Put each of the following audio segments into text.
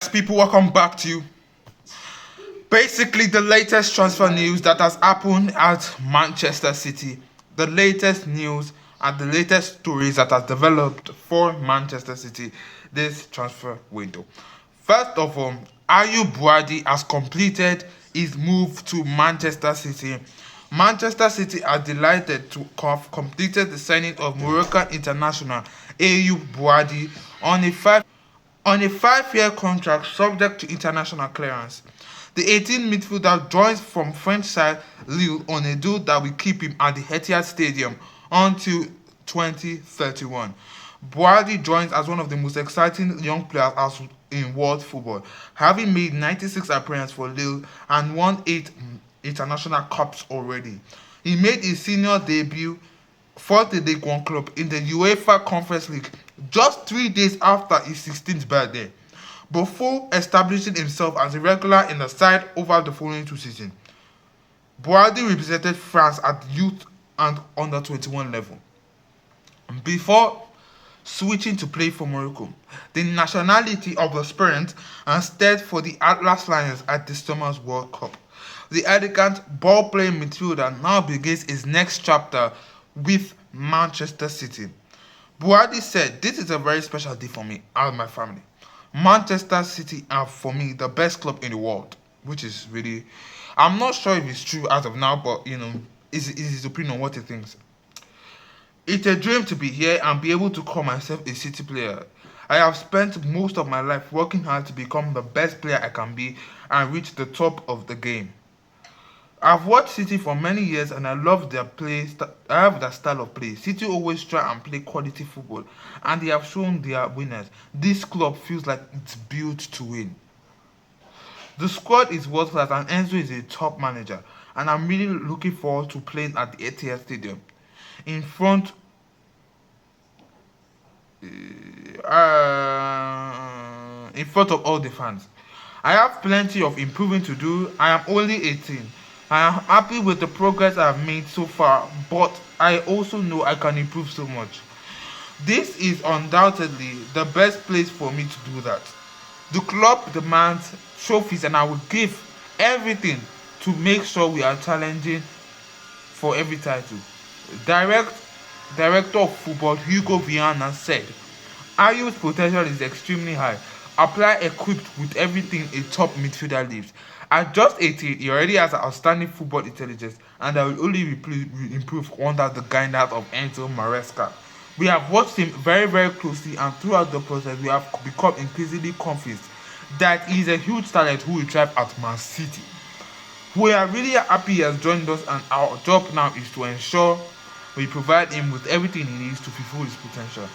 People, welcome back to you. Basically, the latest transfer news that has happened at Manchester City, the latest news and the latest stories that has developed for Manchester City this transfer window. First of all, Ayub Buadi has completed his move to Manchester City. Manchester City are delighted to have completed the signing of Moroccan international Ayub Buadi on a five-year contract subject to international clearance. The 18 midfielder joins from French side Lille on a deal that will keep him at the Etihad Stadium until 2031. Boadi joins as one of the most exciting young players in world football, having made 96 appearances for Lille and won 8 international cups already. He made his senior debut for the League One club in the UEFA Conference League just 3 days after his 16th birthday, before establishing himself as a regular in the side over the following 2 seasons. Boadi represented France at youth and under 21 level before switching to play for Morocco, the nationality of the Spirit, and starred for the Atlas Lions at this summer's World Cup. The elegant ball-playing midfielder now begins his next chapter with Manchester City. Buadi said, "This is a very special day for me and my family. Manchester City are for me the best club in the world," which is really, I'm not sure if it's true as of now, but it's his opinion on what he thinks. "It's a dream to be here and be able to call myself a City player. I have spent most of my life working hard to become the best player I can be and reach the top of the game. I've watched City for many years and I love their play. I have their style of play. City always try and play quality football and they have shown they are winners. This club feels like it's built to win. The squad is world class and Enzo is a top manager and I'm really looking forward to playing at the Etihad Stadium in front of all the fans. I have plenty of improving to do. I am only 18. I am happy with the progress I have made so far, but I also know I can improve so much. This is undoubtedly the best place for me to do that. The club demands trophies and I will give everything to make sure we are challenging for every title." Director of football Hugo Viana said, "Ayu's potential is extremely high. Apply equipped with everything a top midfielder needs. At just 18, he already has outstanding football intelligence and I will only improve under the guidance of Enzo Maresca. We have watched him very, very closely and throughout the process we have become increasingly convinced that he is a huge talent who will thrive at Man City. We are really happy he has joined us and our job now is to ensure we provide him with everything he needs to fulfill his potential.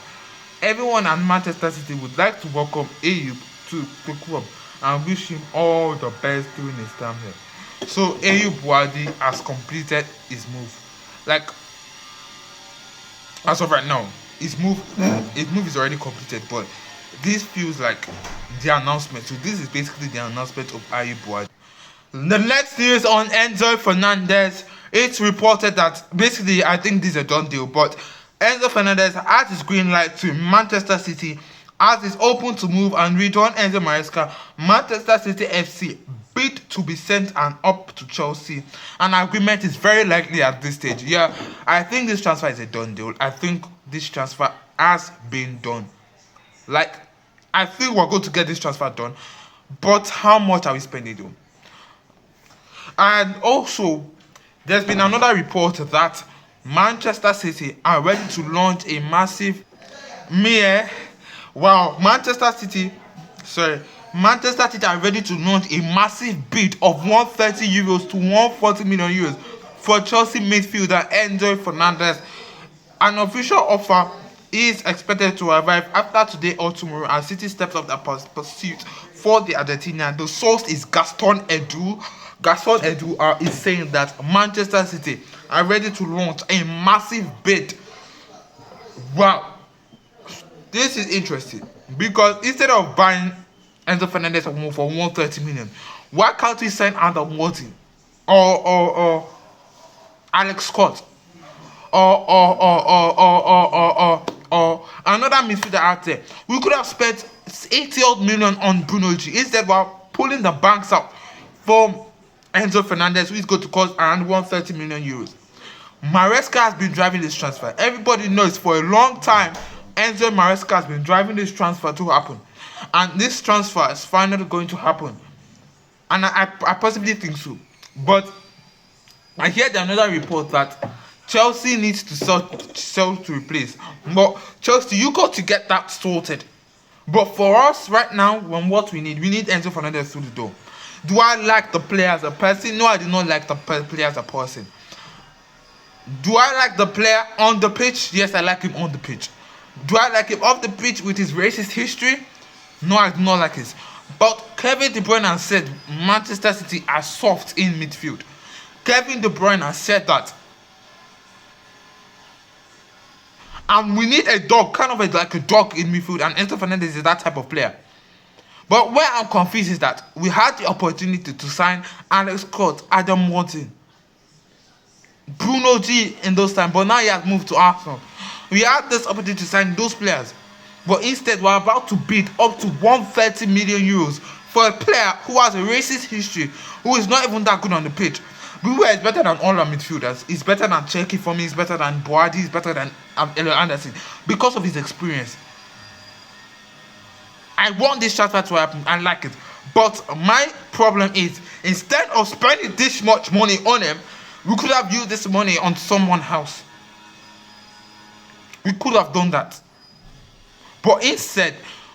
Everyone at Manchester City would like to welcome Ayub to the club and wish him all the best during his time here." So Ayub Buadi has completed his move. Like, as of right now, his move is already completed, but this feels like the announcement. So this is basically the announcement of Ayub Buadi. The next news on Enzo Fernandez. It's reported that basically, I think this is a done deal, but Enzo Fernandez has his green light to Manchester City as is open to move and rejoin Enzo Maresca. Manchester City FC bid to be sent and up to Chelsea. An agreement is very likely at this stage. Yeah, I think this transfer is a done deal. I think this transfer has been done. Like, I think we're going to get this transfer done, but how much are we spending on? And also, there's been another report that Manchester City are ready to launch a massive Manchester City are ready to launch a massive bid of 130 euros to 140 million euros for Chelsea midfielder Enzo Fernandez. An official offer is expected to arrive after today or tomorrow as City steps up their pursuit for the Argentinian. The source is Gaston Edu. Gaston Edu is saying that Manchester City are ready to launch a massive bid. Wow, this is interesting because instead of buying Enzo Fernandez for 130 million, why can't we sign Adam Martin or Alex Scott or another midfielder out there? We could have spent 80 odd million on Bruno G. Instead, we're pulling the banks out from Enzo Fernandez, who is going to cost around 130 million euros. Maresca has been driving this transfer. Everybody knows for a long time Enzo Maresca has been driving this transfer to happen. And this transfer is finally going to happen. And I possibly think so. But I heard another report that Chelsea needs to sell to replace. But Chelsea, you got to get that sorted. But for us right now, what we need Enzo Fernandez through the door. Do I like the player as a person? No, I do not like the player as a person. Do I like the player on the pitch? Yes, I like him on the pitch. Do I like him off the pitch with his racist history? No, I do not like it. But Kevin De Bruyne has said Manchester City are soft in midfield. Kevin De Bruyne has said that. And we need a dog, kind of like a dog in midfield, and Enzo Fernandez is that type of player. But where I'm confused is that we had the opportunity to sign Alex Scott, Adam Morton, Bruno G in those times, but now he has moved to Arsenal. We had this opportunity to sign those players, but instead we're about to bid up to 130 million euros for a player who has a racist history, who is not even that good on the pitch. Bouba is better than all our midfielders. He's better than Cherki for me. He's better than Boadi. He's better than Elliot Anderson because of his experience. I want this transfer to happen. I like it. But my problem is, instead of spending this much money on him, we could have used this money on someone else. We could have done that. But instead,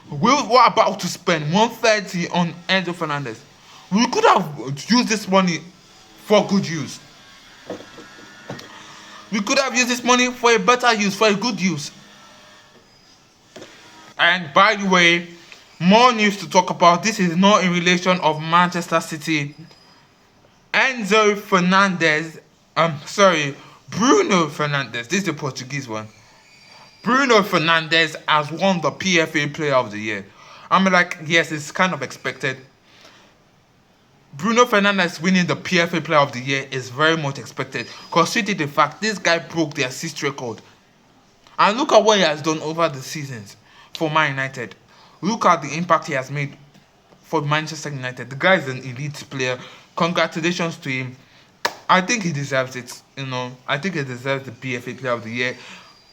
we were about to spend 130 on Enzo Fernandez. We could have used this money for good use. We could have used this money for a better use, for a good use. And by the way, more news to talk about. This is not in relation of Manchester City. Enzo Fernandez, Bruno Fernandes. This is the Portuguese one. Bruno Fernandes has won the PFA Player of the Year. I'm like, yes, it's kind of expected. Bruno Fernandes winning the PFA Player of the Year is very much expected, considering the fact this guy broke the assist record. And look at what he has done over the seasons for Man United. Look at the impact he has made for Manchester United. The guy is an elite player. Congratulations to him. I think he deserves it. I think he deserves the PFA Player of the Year.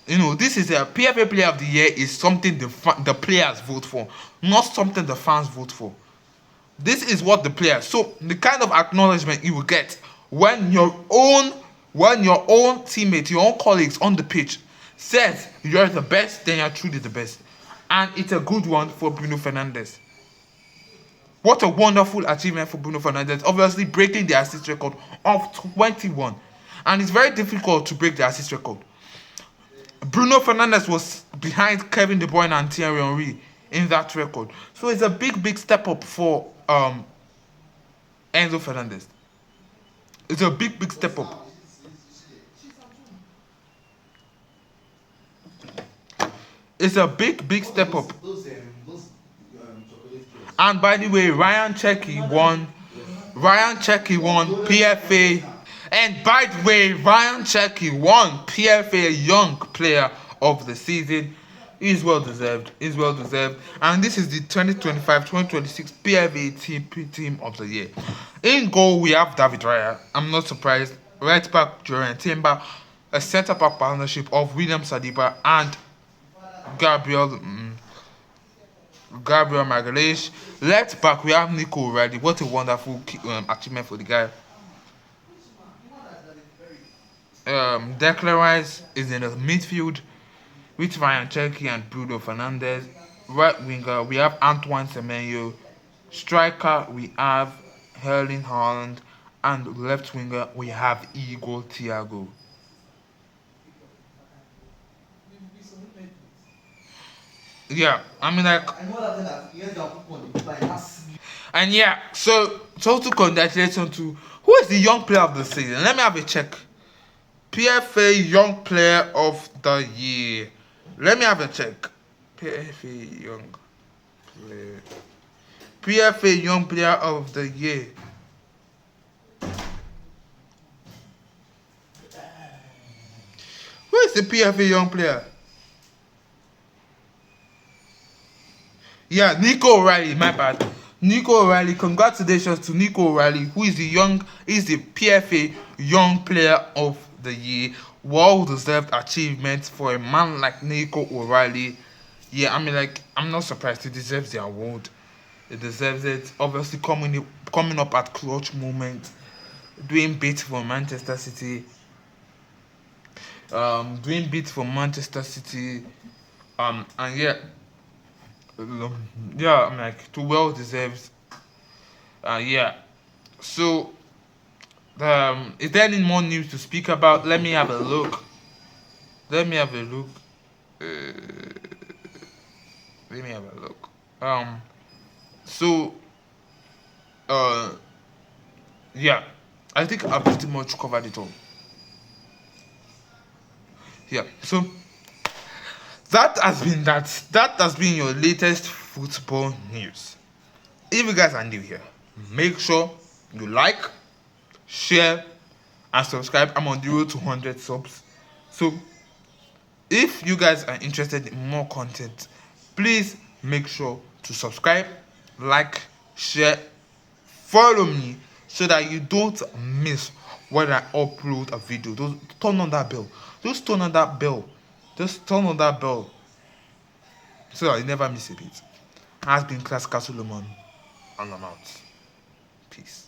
This is a PFA Player of the Year is something the players vote for, not something the fans vote for. This is what the players. So the kind of acknowledgement you will get when your own teammates, your own colleagues on the pitch says you're the best, then you're truly the best. And it's a good one for Bruno Fernandes. What a wonderful achievement for Bruno Fernandes. Obviously breaking the assist record of 21. And it's very difficult to break the assist record. Bruno Fernandes was behind Kevin De Bruyne and Thierry Henry in that record. So it's a big step up for Enzo Fernandez. It's a big step up. It's a big step up. And by the way, Ryan Cherki won PFA. And by the way, Ryan Cherki won PFA Young Player of the Season. He's well deserved. And this is the 2025-2026 PFA Team of the Year. In goal, we have David Raya. I'm not surprised. Right back, Jordan Timber. A centre back partnership of William Saliba and Gabriel Magalhaes. Left back, we have Nico O'Reilly. What a wonderful achievement for the guy. Declan Rice is in the midfield with Ryan Cherki and Bruno Fernandes. Right winger, we have Antoine Semenyo. Striker, we have Erling Haaland. And left winger, we have Igor Thiago. Yeah, and yeah, so total congratulations to who is the young player of the season. Let me have a check. PFA Young Player of the Year. Let me have a check. PFA Young Player of the Year. Who is the PFA Young Player? Yeah, Nico O'Reilly, my bad. Nico O'Reilly, congratulations to Nico O'Reilly, who is the PFA Young Player of the Year. Well deserved achievement for a man like Nico O'Reilly. Yeah, I mean, like, I'm not surprised. He deserves the award. He deserves it. Obviously, coming up at clutch moment, doing bits for Manchester City. Doing bits for Manchester City. And yeah, yeah, I'm like, too well deserved. Yeah. So, is there any more news to speak about? Let me have a look. Let me have a look. Let me have a look. So, uh, yeah, I think I pretty much covered it all. Yeah. So that has been your latest football news. If you guys are new here, make sure you like, share, and subscribe. I'm on the road to 100 subs. So if you guys are interested in more content, please make sure to subscribe, like, share, follow me so that you don't miss when I upload a video. Just turn on that bell. Just turn on that bell. Just turn on that bell so that you never miss a beat. Has been Classical Solomon, and I'm out. Peace.